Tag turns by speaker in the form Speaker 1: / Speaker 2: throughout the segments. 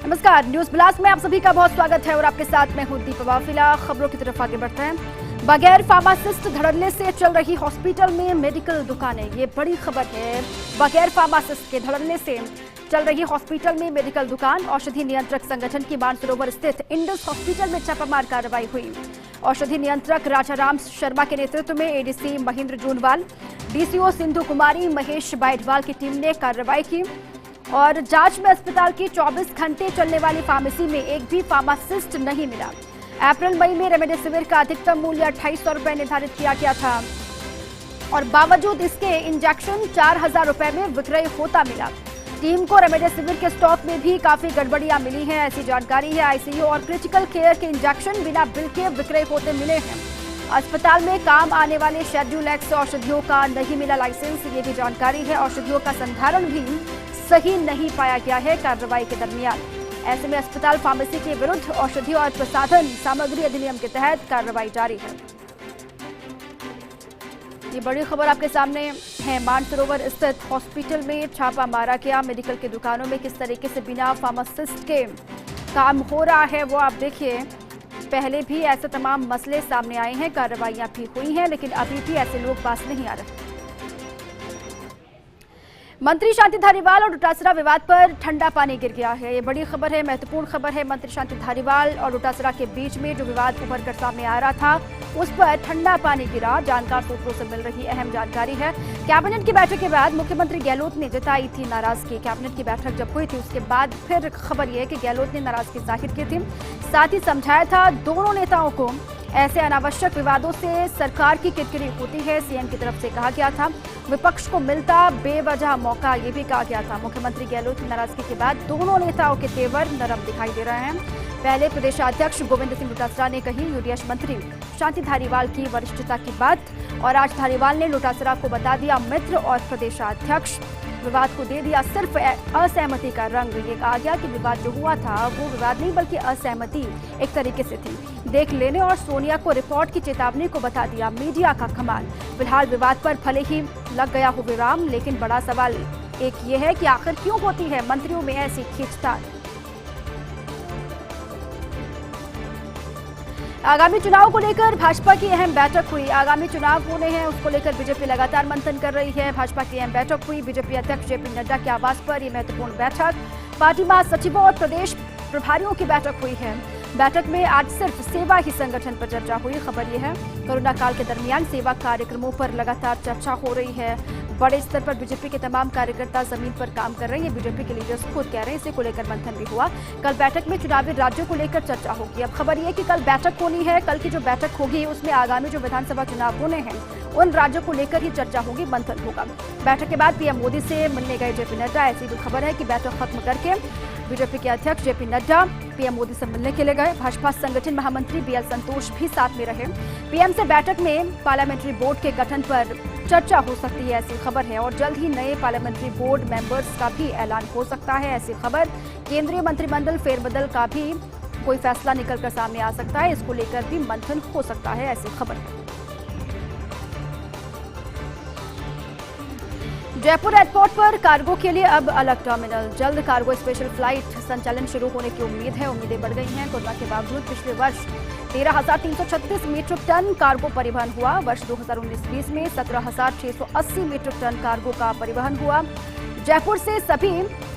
Speaker 1: नमस्कार, news blast में आप सभी का बहुत स्वागत है और आपके साथ मैं हूं दीपा। फिलहाल खबरों की तरफ आगे बढ़ते हैं। बगैर फार्मासिस्ट धड़ल्ले से चल रही हॉस्पिटल में मेडिकल दुकानें, ये बड़ी खबर है। बगैर फार्मासिस्ट के धड़ल्ले से चल रही हॉस्पिटल में मेडिकल दुकान। औषधि नियंत्रक संगठन की मानसरोवर स्थित इंडस हॉस्पिटल में छापामार कार्रवाई हुई। औषधि नियंत्रक राजाराम शर्मा के नेतृत्व में एडीसी महेंद्र जूनवाल, डीसीओ सिंधु कुमारी, महेश बाइटवाल की टीम ने कार्रवाई की और जांच में अस्पताल की 24 घंटे चलने वाली फार्मेसी में एक भी फार्मासिस्ट नहीं मिला। अप्रैल मई में रेमडेसिविर का अधिकतम मूल्य 2800 रुपए निर्धारित किया गया था और बावजूद इसके इंजेक्शन 4000 रुपए में विक्रय होता मिला। टीम को रेमडेसिविर के स्टॉक में भी काफी गड़बड़ियां मिली हैं, ऐसी जानकारी है। आईसीयू और क्रिटिकल केयर के इंजेक्शन बिना बिल के विक्रय होते मिले हैं। अस्पताल में काम आने वाले शेड्यूल एक्स औषधियों का नहीं मिला लाइसेंस, ये भी जानकारी है। औषधियों का संधारण भी सही नहीं पाया गया है कार्रवाई के दरमियान। ऐसे में अस्पताल फार्मेसी के विरुद्ध औषधि और प्रसाधन सामग्री अधिनियम के तहत कार्रवाई जारी है। ये बड़ी खबर आपके सामने है। मानसरोवर स्थित हॉस्पिटल में छापा मारा गया। मेडिकल की दुकानों में किस तरीके से बिना फार्मासिस्ट के काम हो रहा है वो आप देखिए। पहले भी ऐसे तमाम मसले सामने आए हैं, कार्रवाइयां भी हुई हैं, लेकिन अभी भी ऐसे लोग पास नहीं आ रहे। मंत्री शांति धारीवाल और डोटासरा विवाद पर ठंडा पानी गिर गया है। ये बड़ी खबर है, महत्वपूर्ण खबर है। मंत्री शांति धारीवाल और डोटासरा के बीच में जो विवाद उभर कर सामने आ रहा था, उस पर ठंडा पानी गिरा। जानकार सूत्रों से मिल रही अहम जानकारी है। कैबिनेट की बैठक के बाद मुख्यमंत्री गहलोत ने जताई थी नाराजगी। कैबिनेट की बैठक जब हुई थी उसके बाद फिर खबर यह है कि गहलोत ने नाराजगी जाहिर की थी, साथ ही समझाया था दोनों नेताओं को ऐसे अनावश्यक विवादों से सरकार की किरकिरी होती है। सीएम की तरफ से कहा गया था विपक्ष को मिलता बेवजह मौका, ये भी कहा गया था। मुख्यमंत्री गहलोत की नाराजगी के बाद दोनों नेताओं के तेवर नरम दिखाई दे रहे हैं। पहले प्रदेशाध्यक्ष गोविंद सिंह डोटासरा ने कही यूडीएच मंत्री शांति धारीवाल की वरिष्ठता की बात और आज धारीवाल ने डोटासरा को बता दिया मित्र और प्रदेशाध्यक्ष। विवाद को दे दिया सिर्फ असहमति का रंग। ये कहा गया कि विवाद जो हुआ था वो विवाद नहीं बल्कि असहमति एक तरीके से थी। देख लेने और सोनिया को रिपोर्ट की चेतावनी को बता दिया मीडिया का कमाल। फिलहाल विवाद पर भले ही लग गया हो विराम, लेकिन बड़ा सवाल एक ये है कि आखिर क्यों होती है मंत्रियों में ऐसी खींचतान। आगामी चुनाव को लेकर भाजपा की अहम बैठक हुई। आगामी चुनाव होने हैं, उसको लेकर बीजेपी लगातार मंथन कर रही है। भाजपा की अहम बैठक हुई बीजेपी अध्यक्ष जेपी नड्डा के आवास पर। यह महत्वपूर्ण बैठक पार्टी महासचिवों और प्रदेश प्रभारियों की बैठक हुई है। बैठक में आज सिर्फ सेवा ही संगठन पर चर्चा हुई। खबर यह है कोरोना काल के दरमियान सेवा कार्यक्रमों पर लगातार चर्चा हो रही है। बड़े स्तर पर बीजेपी के तमाम कार्यकर्ता जमीन पर काम कर रहे हैं, बीजेपी के लीडर्स खुद कह रहे हैं। इसे को लेकर मंथन भी हुआ। कल बैठक में चुनावी राज्यों को लेकर चर्चा होगी। अब खबर यह कि कल बैठक होनी है। कल की जो बैठक होगी उसमें आगामी जो विधानसभा चुनाव होने हैं उन राज्यों को लेकर ही चर्चा होगी, मंथन होगा। बैठक के बाद पीएम मोदी से मिलने गए जेपी नड्डा। ऐसी भी खबर है कि बैठक खत्म करके बीजेपी के अध्यक्ष जेपी नड्डा पीएम मोदी से मिलने के लिए गए। भाजपा संगठन महामंत्री बीएल संतोष भी साथ में रहे। पीएम से बैठक में पार्लियामेंट्री बोर्ड के गठन पर चर्चा हो सकती है, ऐसी खबर है। और जल्द ही नए पार्लियामेंट्री बोर्ड मेंबर्स का भी ऐलान हो सकता है, ऐसी खबर। केंद्रीय मंत्रिमंडल फेरबदल का भी कोई फैसला निकलकर सामने आ सकता है, इसको लेकर भी मंथन हो सकता है, ऐसी खबर है। जयपुर एयरपोर्ट पर कार्गो के लिए अब अलग टर्मिनल। जल्द कार्गो स्पेशल फ्लाइट संचालन शुरू होने की उम्मीद है। उम्मीदें बढ़ गई हैं। कोरोना के बावजूद पिछले वर्ष 13,336 मीट्रिक टन कार्गो परिवहन हुआ। वर्ष 2019-20 में 17,680 मीट्रिक टन कार्गो का परिवहन हुआ। जयपुर से सभी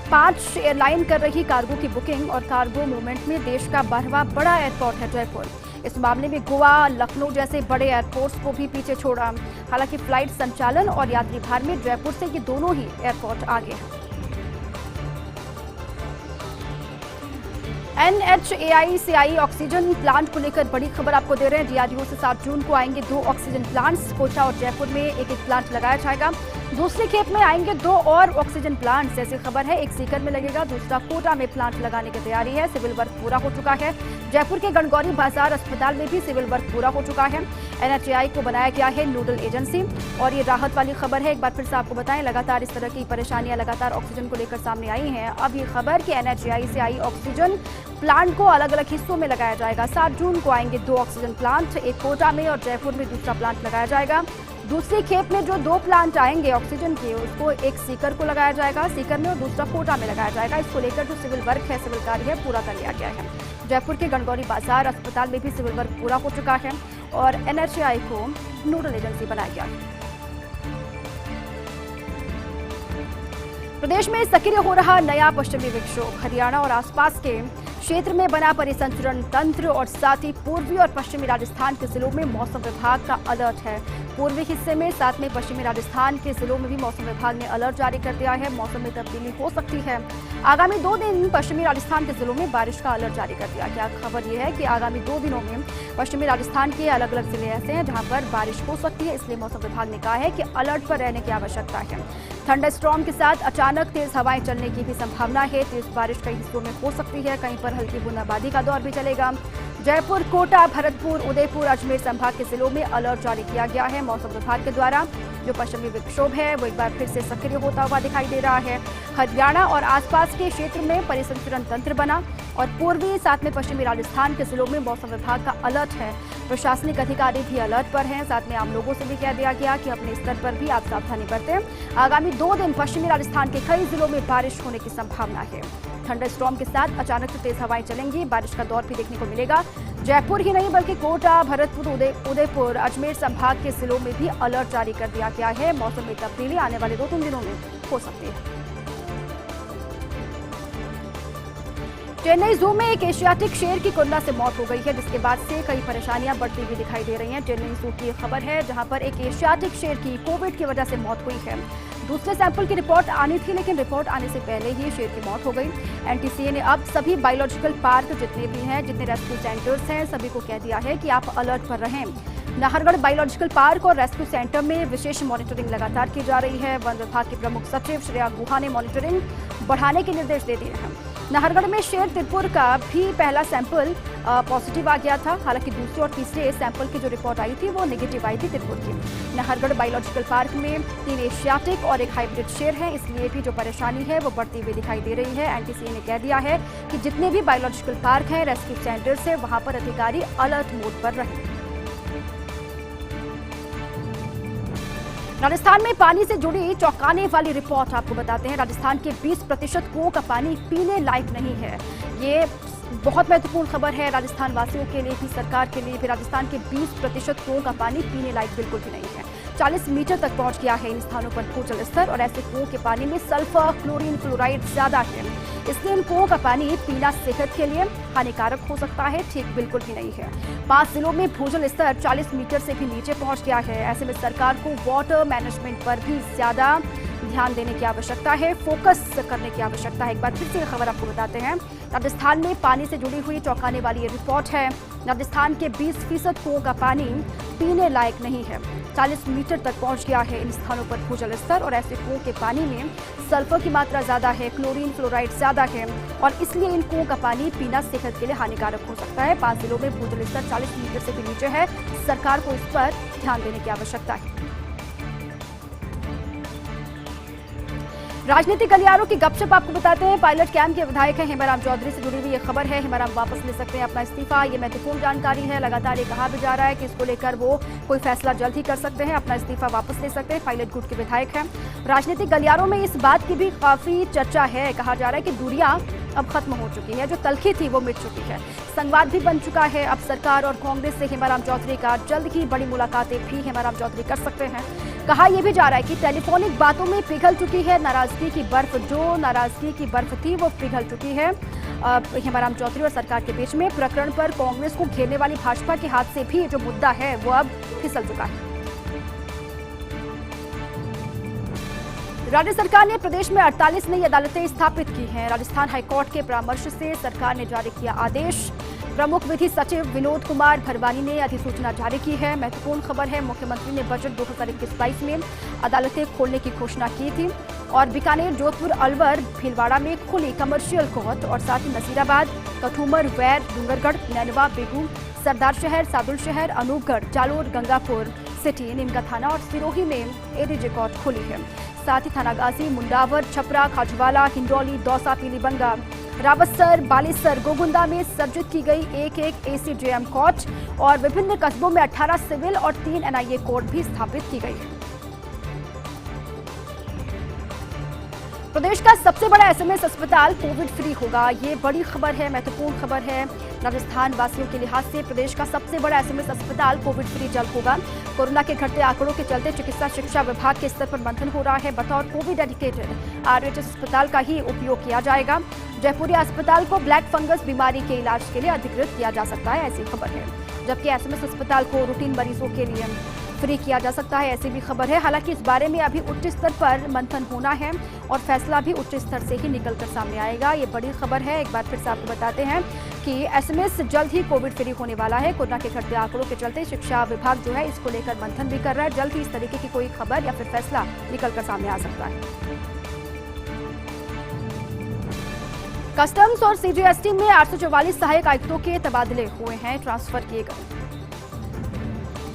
Speaker 1: 5 एयरलाइन कर रही कार्गो की बुकिंग और कार्गो मूवमेंट में देश का 12वां बड़ा एयरपोर्ट है जयपुर। इस मामले में गोवा, लखनऊ जैसे बड़े एयरपोर्ट्स को भी पीछे छोड़ा। हालांकि फ्लाइट संचालन और यात्री भार में जयपुर से ये दोनों ही एयरपोर्ट आगे हैं। NHAI ऑक्सीजन प्लांट को लेकर बड़ी खबर आपको दे रहे हैं। DRDO से 7 जून को आएंगे 2 ऑक्सीजन प्लांट्स। कोटा और जयपुर में एक प्लांट लगाया जाएगा। दूसरी खेप में आएंगे 2 और ऑक्सीजन प्लांट्स, ऐसी खबर है। एक सीकर में लगेगा, दूसरा कोटा में प्लांट लगाने की तैयारी है। सिविल वर्क पूरा हो चुका है। जयपुर के गणगौरी बाजार अस्पताल में भी सिविल वर्क पूरा हो चुका है। NHAI को बनाया गया है नोडल एजेंसी। और ये राहत वाली खबर है, एक बार फिर से आपको बताएं, लगातार इस तरह की परेशानियां लगातार ऑक्सीजन को लेकर सामने आई हैं। अब ये खबर कि NHAI से आई ऑक्सीजन प्लांट को अलग अलग हिस्सों में लगाया जाएगा। 7 जून को आएंगे 2 ऑक्सीजन प्लांट, एक कोटा में और जयपुर में दूसरा प्लांट लगाया जाएगा। दूसरी खेप में जो 2 प्लांट आएंगे ऑक्सीजन के, उसको एक सीकर को लगाया जाएगा, सीकर में, और दूसरा कोटा में लगाया जाएगा। इसको लेकर जो सिविल वर्क है, सिविल कार्य है, पूरा कर लिया गया है। जयपुर के गणगौरी बाजार अस्पताल में भी सिविल वर्क पूरा हो चुका है और एनएचएआई को नोडल एजेंसी बनाया गया है। प्रदेश में सक्रिय हो रहा नया पश्चिमी विक्षोभ, हरियाणा और आसपास के क्षेत्र में बना परिसंचरण तंत्र और साथ ही पूर्वी और पश्चिमी राजस्थान के जिलों में मौसम विभाग का अलर्ट है। पूर्वी हिस्से में, साथ में पश्चिमी राजस्थान के जिलों में भी मौसम विभाग ने अलर्ट जारी कर दिया है। मौसम में तब्दीली हो सकती है। आगामी 2 दिन पश्चिमी राजस्थान के जिलों में बारिश का अलर्ट जारी कर दिया गया। खबर यह है कि आगामी 2 दिनों में पश्चिमी राजस्थान के अलग अलग जिले ऐसे हैं जहां पर बारिश हो सकती है, इसलिए मौसम विभाग ने कहा है कि अलर्ट पर रहने की आवश्यकता है। थंडर स्टॉर्म के साथ अचानक तेज हवाएं चलने की भी संभावना है। तेज बारिश कई हिस्सों में हो सकती है, कहीं पर हल्की बूंदाबांदी का दौर भी चलेगा। जयपुर, कोटा, भरतपुर, उदयपुर, अजमेर संभाग के जिलों में अलर्ट जारी किया गया है मौसम विभाग के द्वारा। जो पश्चिमी विक्षोभ है वो एक बार फिर से सक्रिय होता हुआ दिखाई दे रहा है। हरियाणा और आसपास के क्षेत्र में परिसंचरण तंत्र बना और पूर्वी साथ में पश्चिमी राजस्थान के जिलों में मौसम विभाग का अलर्ट है। प्रशासनिक अधिकारी भी अलर्ट पर हैं। साथ में आम लोगों से भी कह दिया गया कि अपने स्तर पर भी आप सावधानी बरतें। आगामी 2 दिन पश्चिमी राजस्थान के कई जिलों में बारिश होने की संभावना है। थंडर स्टॉर्म के साथ अचानक से तेज हवाएं चलेंगी, बारिश का दौर भी देखने को मिलेगा। जयपुर ही नहीं बल्कि कोटा, भरतपुर, उदयपुर, अजमेर संभाग के जिलों में भी अलर्ट जारी कर दिया गया है। मौसम में तब्दीली आने वाले 2-3 दिनों में हो सकती है। चेन्नई जू में एक एशियाटिक शेर की कोरोना से मौत हो गई है, जिसके बाद से कई परेशानियां बढ़ती हुई दिखाई दे रही हैं। चेन्नई जू की खबर है जहां पर एक एशियाटिक शेर की कोविड की वजह से मौत हुई है। दूसरे सैंपल की रिपोर्ट आनी थी, लेकिन रिपोर्ट आने से पहले ही शेर की मौत हो गई। एनटीसीए ने अब सभी बायोलॉजिकल पार्क जितने भी हैं, जितने रेस्क्यू सेंटर्स हैं, सभी को कह दिया है कि आप अलर्ट पर रहें। नाहरगढ़ बायोलॉजिकल पार्क और रेस्क्यू सेंटर में विशेष मॉनिटरिंग लगातार की जा रही है। वन विभाग के प्रमुख सचिव श्रेया गुहा ने मॉनिटरिंग बढ़ाने के निर्देश दे दिए हैं। नाहरगढ़ में शेर तिरपुर का भी पहला सैंपल पॉजिटिव आ गया था। हालांकि दूसरे और तीसरे सैंपल की जो रिपोर्ट आई थी वो नेगेटिव आई थी तिरपुर की। नाहरगढ़ बायोलॉजिकल पार्क में 3 एशियाटिक और एक हाइब्रिड शेर है, इसलिए भी जो परेशानी है वो बढ़ती हुई दिखाई दे रही है। एनटीसीए ने कह दिया है कि जितने भी बायोलॉजिकल पार्क हैं, रेस्क्यू सेंटर्स है, वहां पर अधिकारी अलर्ट मोड पर रहें। राजस्थान में पानी से जुड़ी चौंकाने वाली रिपोर्ट आपको बताते हैं। राजस्थान के 20% कुओं का पानी पीने लायक नहीं है। ये बहुत महत्वपूर्ण खबर है राजस्थान वासियों के लिए भी, सरकार के लिए भी। राजस्थान के 20% कुओं का पानी पीने लायक बिल्कुल भी नहीं है। 40 मीटर तक पहुंच गया है इन स्थानों पर भूजल स्तर, और ऐसे कुओं के पानी में सल्फर, क्लोरीन, फ्लोराइड ज्यादा है, इसलिए इन कुओं का पानी पीना सेहत के लिए हानिकारक हो सकता है। ठीक बिल्कुल भी नहीं है। 5 जिलों में भूजल स्तर 40 मीटर से भी नीचे पहुंच गया है। ऐसे में सरकार को वाटर मैनेजमेंट पर भी ज्यादा ध्यान देने की आवश्यकता है, फोकस करने की आवश्यकता है। एक बार फिर से खबर आपको बताते हैं। राजस्थान में पानी से जुड़ी हुई चौंकाने वाली ये रिपोर्ट है। राजस्थान के 20% कुओं का पानी पीने लायक नहीं है। 40 मीटर तक पहुंच गया है इन स्थानों पर भूजल स्तर, और ऐसे कुओं के पानी में सल्फर की मात्रा ज्यादा है, क्लोरीन, फ्लोराइड ज्यादा है, और इसलिए इन कुओं का पानी पीना सेहत के लिए हानिकारक हो सकता है। 5 जिलों में भूजल स्तर 40 मीटर से भी नीचे है। सरकार को इस पर ध्यान देने की आवश्यकता है। राजनीतिक गलियारों की गपशप आपको बताते हैं। पायलट कैंप के विधायक हैं हेमाराम चौधरी से जुड़ी हुई ये खबर है। हेमाराम वापस ले सकते हैं अपना इस्तीफा, ये महत्वपूर्ण जानकारी है। लगातार ये कहा भी जा रहा है कि इसको लेकर वो कोई फैसला जल्द ही कर सकते हैं, अपना इस्तीफा वापस ले सकते हैं। पायलट गुट के विधायक हैं। राजनीतिक गलियारों में इस बात की भी काफी चर्चा है। कहा जा रहा है कि दूरियां अब खत्म हो चुकी है, जो तलखी थी वो मिट चुकी है, संवाद भी बन चुका है। अब सरकार और कांग्रेस से हेमाराम चौधरी का जल्द ही बड़ी मुलाकातें भी हेमाराम चौधरी कर सकते हैं। कहा यह भी जा रहा है कि टेलीफोनिक बातों में पिघल चुकी है नाराजगी की बर्फ, जो नाराजगी की बर्फ थी वो पिघल चुकी है हेमाराम चौधरी और सरकार के बीच में। प्रकरण पर कांग्रेस को घेरने वाली भाजपा के हाथ से भी जो मुद्दा है वो अब फिसल चुका है। राज्य सरकार ने प्रदेश में 48 नई अदालतें स्थापित की हैं। राजस्थान हाईकोर्ट के परामर्श से सरकार ने जारी किया आदेश। प्रमुख विधि सचिव विनोद कुमार भरवानी ने अधिसूचना जारी की है। महत्वपूर्ण खबर है, मुख्यमंत्री ने बजट 2021-22 में अदालतें खोलने की घोषणा की थी, और बीकानेर, जोधपुर, अलवर, भीलवाड़ा में खुली कमर्शियल कोर्ट, और साथ ही नसीराबाद, कठूमर, वैर, डूंगरगढ़, नैनवा, बेगू, सरदार शहर, सादुल शहर, अनूपगढ़, जालोर, गंगापुर सिटी, नीमका थाना और सिरोही में एडीजे कोर्ट खुली है। साथ ही थानागाजी, मुंडावर, छपरा, खाजवाला, हिंडौली, दौसा, पीलीबंगा, रावतसर, बालेसर, गोगुंदा में सर्जित की गई एक एसीजेएम कोर्ट और विभिन्न कस्बों में 18 सिविल और 3 एनआईए कोर्ट भी स्थापित की गई है। प्रदेश का सबसे बड़ा एसएमएस अस्पताल कोविड फ्री होगा, ये बड़ी खबर है, महत्वपूर्ण खबर है। राजस्थान वासियों के लिहाज से प्रदेश का सबसे बड़ा एसएमएस अस्पताल कोविड फ्री जल्द होगा। कोरोना के घटते आंकड़ों के चलते चिकित्सा शिक्षा विभाग के स्तर पर मंथन हो रहा है। बतौर कोविड डेडिकेटेड आरएचएस अस्पताल का ही उपयोग किया जाएगा। जयपुरी अस्पताल को ब्लैक फंगस बीमारी के इलाज के लिए अधिकृत किया जा सकता है, ऐसी खबर है। जबकि एसएमएस अस्पताल को रूटीन मरीजों के लिए फ्री किया जा सकता है, ऐसी भी खबर है। हालांकि इस बारे में अभी उच्च स्तर पर मंथन होना है और फैसला भी उच्च स्तर से ही निकलकर सामने आएगा। ये बड़ी खबर है। एक बार फिर से आपको बताते हैं कि एसएमएस जल्द ही कोविड फ्री होने वाला है। कोरोना के घटते आंकड़ों के चलते शिक्षा विभाग जो है इसको लेकर मंथन भी कर रहा है। जल्द ही इस तरीके की कोई खबर या फिर फैसला निकलकर सामने आ सकता है। कस्टम्स और सीजीएसटी में 844 सहायक आयुक्तों के तबादले हुए हैं, ट्रांसफर किए गए।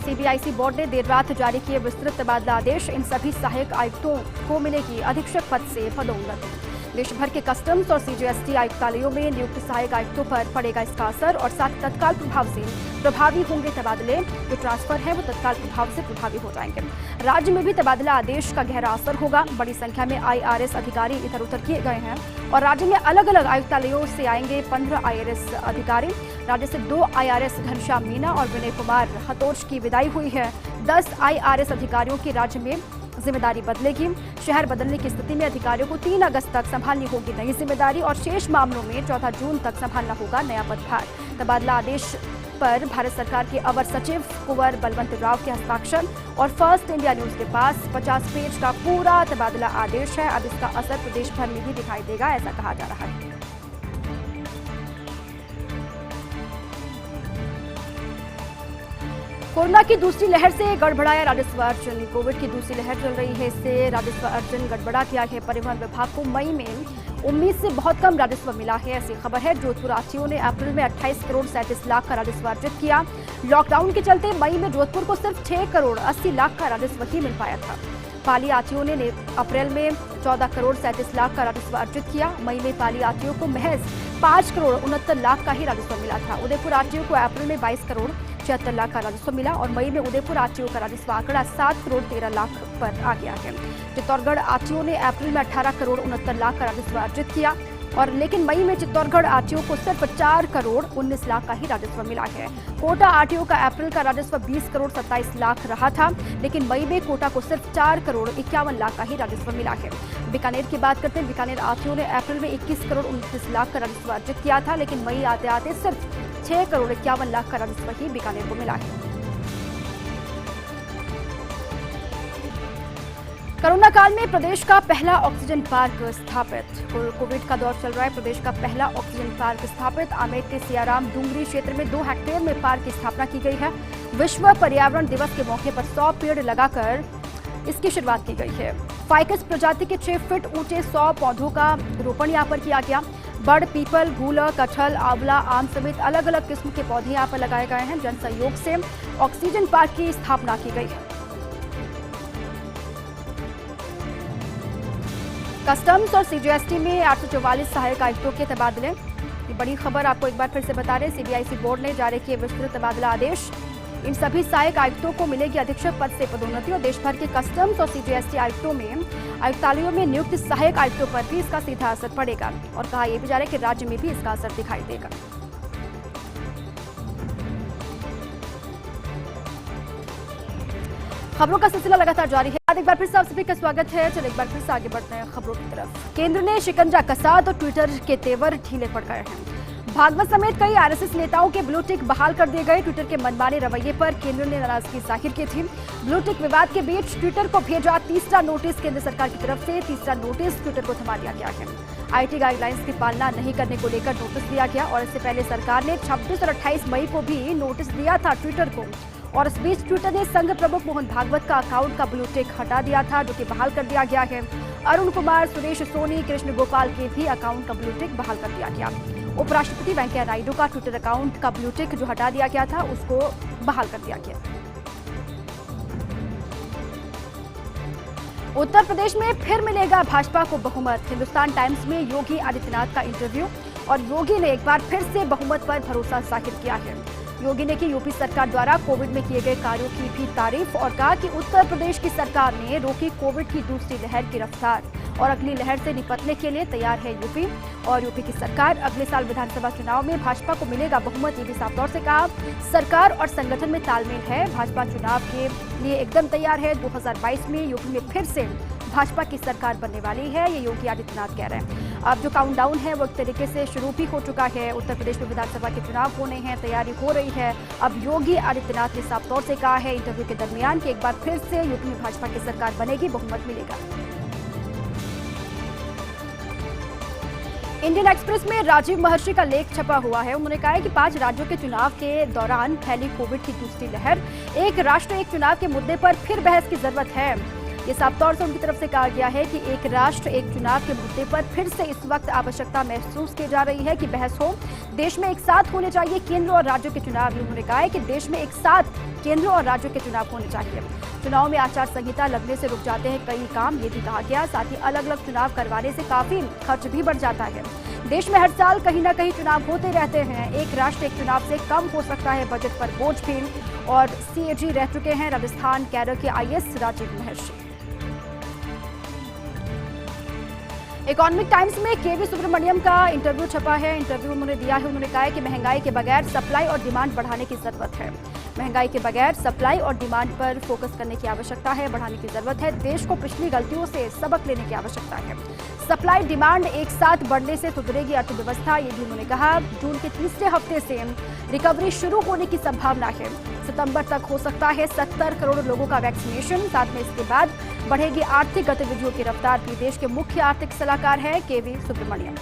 Speaker 1: सीबीआईसी बोर्ड ने देर रात जारी किए विस्तृत तबादला आदेश। इन सभी सहायक आयुक्तों को मिलेगी अधीक्षक पद से पदोन्नति। देश भर के कस्टम्स और सीजीएसटी आयुक्तालयों में नियुक्त सहायक आयुक्तों पर पड़ेगा इसका असर और साथ तत्काल प्रभाव से प्रभावी होंगे तबादले। जो ट्रांसफर है वो तत्काल प्रभाव से प्रभावी हो जाएंगे। राज्य में भी तबादला आदेश का गहरा असर होगा। बड़ी संख्या में आईआरएस अधिकारी इधर उधर किए गए हैं और राज्य में अलग अलग आयुक्तालयों से आएंगे 15 आईआरएस अधिकारी। राज्य से 2 आईआरएस घनश्याम मीना और विनय कुमार हतोच की विदाई हुई है। 10 आईआरएस अधिकारियों की राज्य में जिम्मेदारी बदलेगी। शहर बदलने की स्थिति में अधिकारियों को 3 अगस्त तक संभालनी होगी नई जिम्मेदारी और शेष मामलों में 14 जून तक संभालना होगा नया पदभार। तबादला आदेश पर भारत सरकार के अवर सचिव कुंवर बलवंत राव के हस्ताक्षर और फर्स्ट इंडिया न्यूज के पास 50 पेज का पूरा तबादला आदेश है। अब इसका असर प्रदेश भर में भी दिखाई देगा, ऐसा कहा जा रहा है। कोरोना की दूसरी लहर से गड़बड़ाया राजस्व अर्जन। कोविड की दूसरी लहर चल रही है, इससे राजस्व अर्जन गड़बड़ा गया है। परिवहन विभाग को मई में उम्मीद से बहुत कम राजस्व मिला है, ऐसी खबर है। जोधपुर आरटीओ ने अप्रैल में 28 करोड़ 37 लाख का राजस्व अर्जित किया। लॉकडाउन के चलते मई में जोधपुर को सिर्फ 6 करोड़ 80 लाख का राजस्व ही मिल पाया था। पाली आरटीओ ने अप्रैल में 14 करोड़ 37 लाख का राजस्व अर्जित किया। मई में पाली आरटीओ को महज 5 करोड़ 69 लाख का ही राजस्व मिला था। उदयपुर आरटीओ को अप्रैल में 22 करोड़ 76 लाख का राजस्व मिला और मई में उदयपुर आरटीओ का राजस्व आंकड़ा 7 करोड़ 13 लाख पर आ गया है। चित्तौड़गढ़ आरटीओ ने अप्रैल में 18 करोड़ 69 लाख का राजस्व अर्जित किया और लेकिन मई में चित्तौड़गढ़ आरटीओ को सिर्फ 4 करोड़ 19 लाख का ही राजस्व मिला है। कोटा आरटीओ का अप्रैल का राजस्व 20 करोड़ 27 लाख रहा था, लेकिन मई में कोटा को सिर्फ 4 करोड़ 51 लाख का ही राजस्व मिला है। बीकानेर की बात करते हैं। बीकानेर आरटीओ ने अप्रैल में 21 करोड़ 29 लाख का राजस्व अर्जित किया था, लेकिन मई आते आते सिर्फ 6 करोड़ 51 लाख का राजस्व ही बीकानेर को मिला है। कोरोना काल में प्रदेश का पहला ऑक्सीजन पार्क स्थापित। कोविड का दौर चल रहा है, प्रदेश का पहला ऑक्सीजन पार्क स्थापित। आमेर के सियाराम डूंगरी क्षेत्र में 2 हेक्टेयर में पार्क की स्थापना की गई है। विश्व पर्यावरण दिवस के मौके पर 100 पेड़ लगाकर इसकी शुरुआत की गई है। फाइकस प्रजाति के 6 फीट ऊंचे 100 पौधों का रोपण यहाँ पर किया गया। बड़, पीपल, गूलर, कटहल, आंवला, आम समेत अलग अलग किस्म के पौधे यहाँ पर लगाए गए हैं। जन सहयोग से ऑक्सीजन पार्क की स्थापना की गई है। कस्टम्स और सीजीएसटी में 844 सहायक आयुक्तों के तबादले। ये बड़ी खबर आपको एक बार फिर से बता रहे हैं। सीबीआईसी बोर्ड ने जारी किए विस्तृत तबादला आदेश। इन सभी सहायक आयुक्तों को मिलेगी अधीक्षक पद से पदोन्नति और देश भर के कस्टम्स और सीजीएसटी आयुक्तों में आयुक्तालयों में नियुक्त सहायक आयुक्तों पर भी इसका सीधा असर पड़ेगा और कहा यह भी जा रहा है कि राज्य में भी इसका असर दिखाई देगा। खबरों का सिलसिला लगातार जारी है। एक बार फिर से आप सभी का स्वागत है। चलो एक बार फिर से आगे बढ़ते हैं खबरों की तरफ। केंद्र ने शिकंजा कसा तो ट्विटर के तेवर ढीले पड़ गए हैं। भागवत समेत कई आरएसएस नेताओं के ब्लू टिक बहाल कर दिए गए। ट्विटर के मनमाने रवैये पर केंद्र ने नाराजगी जाहिर की थी। ब्लू टिक विवाद के बीच ट्विटर को भेजा तीसरा नोटिस केंद्र सरकार की तरफ से। तीसरा नोटिस ट्विटर को थमा दिया गया है। आईटी गाइडलाइंस की पालना नहीं करने को लेकर नोटिस दिया गया और इससे पहले सरकार ने 26 और 28 मई को भी नोटिस दिया था ट्विटर को और इस बीच ट्विटर ने संघ प्रमुख मोहन भागवत का अकाउंट का ब्लू टिक हटा दिया था, जो कि बहाल कर दिया गया है। अरुण कुमार, सुरेश सोनी, कृष्ण गोपाल के भी अकाउंट का ब्लू टिक बहाल कर दिया गया। उपराष्ट्रपति वेंकैया नायडू का ट्विटर अकाउंट का ब्लू टिक जो हटा दिया गया था उसको बहाल कर दिया गया। उत्तर प्रदेश में फिर मिलेगा भाजपा को बहुमत। हिंदुस्तान टाइम्स में योगी आदित्यनाथ का इंटरव्यू। और योगी ने एक बार फिर से बहुमत पर भरोसा जाहिर किया है। योगी ने की यूपी सरकार द्वारा कोविड में किए गए कार्यों की भी तारीफ और कहा कि उत्तर प्रदेश की सरकार ने रोकी कोविड की दूसरी लहर की रफ्तार और अगली लहर से निपटने के लिए तैयार है यूपी। और यूपी की सरकार अगले साल विधानसभा चुनाव में भाजपा को मिलेगा बहुमत, ये भी साफ तौर से कहा। सरकार और संगठन में तालमेल है, भाजपा चुनाव के लिए एकदम तैयार है। 2022 में यूपी में फिर से भाजपा की सरकार बनने वाली है, ये योगी आदित्यनाथ कह रहे हैं। अब जो काउंटडाउन है वो एक तरीके से शुरू भी हो चुका है। उत्तर प्रदेश में विधानसभा के चुनाव होने हैं, तैयारी हो रही है। अब योगी आदित्यनाथ ने साफ तौर से कहा है इंटरव्यू के दरमियान कि एक बार फिर से यूपी में भाजपा की सरकार बनेगी, बहुमत मिलेगा। इंडियन एक्सप्रेस में राजीव महर्षि का लेख छपा हुआ है। उन्होंने कहा है कि 5 राज्यों के चुनाव के दौरान फैली कोविड की दूसरी लहर, एक राष्ट्र एक चुनाव के मुद्दे पर फिर बहस की जरूरत है। ये साफ तौर से उनकी तरफ से कहा गया है कि एक राष्ट्र एक चुनाव के मुद्दे पर फिर से इस वक्त आवश्यकता महसूस की जा रही है कि बहस हो। देश में एक साथ होने चाहिए केंद्र और राज्यों के चुनाव। उन्होंने कहा है कि देश में एक साथ केंद्र और राज्यों के चुनाव होने चाहिए। चुनाव में आचार संहिता लगने से रुक जाते हैं कई काम, ये भी कहा गया। साथ ही अलग अलग चुनाव करवाने से काफी खर्च भी बढ़ जाता है। देश में हर साल कहीं ना कहीं चुनाव होते रहते हैं। एक राष्ट्र एक चुनाव से कम हो सकता है बजट पर बोझ भी। और सीएजी रह चुके हैं राजस्थान कैडर के आईएएस राजीव महर्षि। इकोनॉमिक टाइम्स में केवी सुब्रमण्यम का इंटरव्यू छपा है। इंटरव्यू उन्होंने दिया है। उन्होंने कहा है कि महंगाई के बगैर सप्लाई और डिमांड बढ़ाने की जरूरत है। महंगाई के बगैर सप्लाई और डिमांड पर फोकस करने की आवश्यकता है, बढ़ाने की जरूरत है। देश को पिछली गलतियों से सबक लेने की आवश्यकता है। सप्लाई डिमांड एक साथ बढ़ने से सुधरेगी अर्थव्यवस्था, ये भी उन्होंने कहा। जून के तीसरे हफ्ते से रिकवरी शुरू होने की संभावना है। सितंबर तक हो सकता है 70 करोड़ लोगों का वैक्सीनेशन। साथ में इसके बाद बढ़ेगी आर्थिक गतिविधियों की रफ्तार भी। देश के मुख्य आर्थिक सलाहकार है केवी सुब्रमण्यम।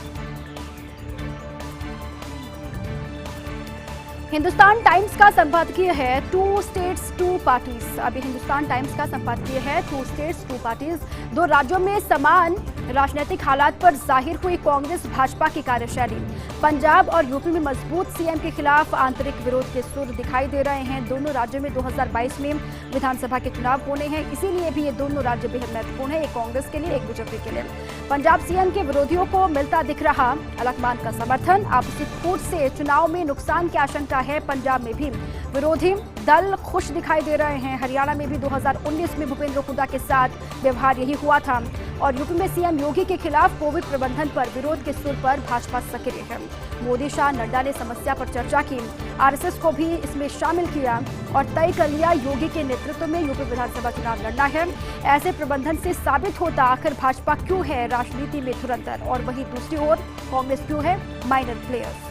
Speaker 1: हिंदुस्तान टाइम्स का संपादकीय है 2 स्टेट्स 2 पार्टीज। अभी हिंदुस्तान टाइम्स का संपादकीय है 2 स्टेट्स 2 पार्टीज। 2 राज्यों में समान राजनीतिक हालात पर जाहिर हुई कांग्रेस भाजपा की कार्यशैली। पंजाब और यूपी में मजबूत सीएम के खिलाफ आंतरिक विरोध के सुर दिखाई दे रहे हैं। दोनों राज्यों में 2022 में विधानसभा के चुनाव होने हैं, इसीलिए भी ये दोनों राज्य बेहद महत्वपूर्ण है, एक कांग्रेस के लिए, एक बीजेपी के लिए। पंजाब सीएम के विरोधियों को मिलता दिख रहा अलकमान का समर्थन। आपसी फूट से चुनाव में नुकसान की आशंका है। पंजाब में भी विरोधी दल खुश दिखाई दे रहे हैं। हरियाणा में भी 2019 में भूपेंद्र हुड्डा के साथ व्यवहार यही हुआ था। और यूपी में सीएम योगी के खिलाफ कोविड प्रबंधन पर विरोध के सुर पर भाजपा सक्रिय है। मोदी, शाह, नड्डा ने समस्या पर चर्चा की, आरएसएस को भी इसमें शामिल किया और तय कर लिया योगी के नेतृत्व में यूपी विधानसभा चुनाव लड़ना है। ऐसे प्रबंधन से साबित होता आखिर भाजपा क्यों है राजनीति में धुरंधर, और वहीं दूसरी ओर कांग्रेस क्यों है माइनर प्लेयर।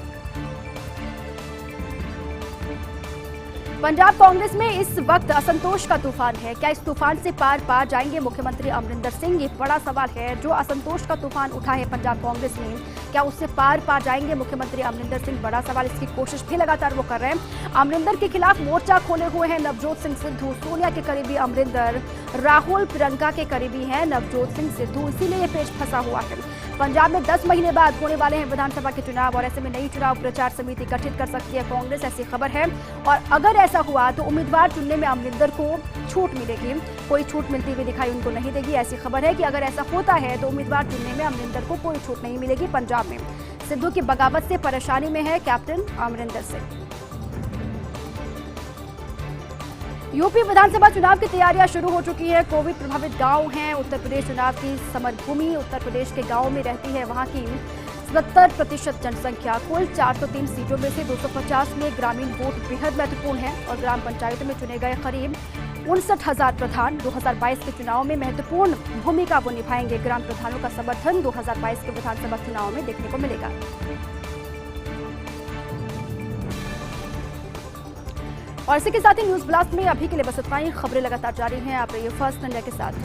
Speaker 1: पंजाब कांग्रेस में इस वक्त असंतोष का तूफान है। क्या इस तूफान से पार पा जाएंगे मुख्यमंत्री अमरिंदर सिंह? ये बड़ा सवाल है। जो असंतोष का तूफान उठा है पंजाब कांग्रेस में, क्या उससे पार पा जाएंगे मुख्यमंत्री अमरिंदर सिंह? बड़ा सवाल। इसकी कोशिश भी लगातार वो कर रहे हैं। अमरिंदर के खिलाफ मोर्चा खोले हुए हैं नवजोत सिंह सिद्धू। सोनिया के करीबी अमरिंदर, राहुल प्रियंका के करीबी हैं नवजोत सिंह सिद्धू, इसीलिए ये पेच फंसा हुआ है। पंजाब में 10 महीने बाद होने वाले हैं विधानसभा के चुनाव और ऐसे में नई चुनाव प्रचार समिति गठित कर सकती है कांग्रेस, ऐसी खबर है। और अगर ऐसा हुआ तो उम्मीदवार चुनने में अमरिंदर को छूट मिलेगी। कोई छूट मिलती हुई दिखाई उनको नहीं देगी। ऐसी खबर है कि अगर ऐसा होता है तो उम्मीदवार चुनने में अमरिंदर को कोई छूट नहीं मिलेगी। पंजाब में सिद्धू की बगावत से परेशानी में है कैप्टन अमरिंदर सिंह। यूपी विधानसभा चुनाव की तैयारियां शुरू हो चुकी है। कोविड प्रभावित गांव हैं उत्तर प्रदेश चुनाव की समरभूमि। उत्तर प्रदेश के गांवों में रहती है वहां की 70% जनसंख्या। कुल 403 सीटों में से 250 में ग्रामीण वोट बेहद महत्वपूर्ण है और ग्राम पंचायतों में चुने गए करीब 59,000 प्रधान 2022 के चुनाव में महत्वपूर्ण भूमिका वो निभाएंगे। ग्राम प्रधानों का समर्थन 2022 के विधानसभा चुनाव में देखने को मिलेगा। और इसी के साथ ही न्यूज ब्लास्ट में अभी के लिए बस इतना ही। खबरें लगातार जारी हैं। आप रहिए फर्स्ट इंडिया के साथ।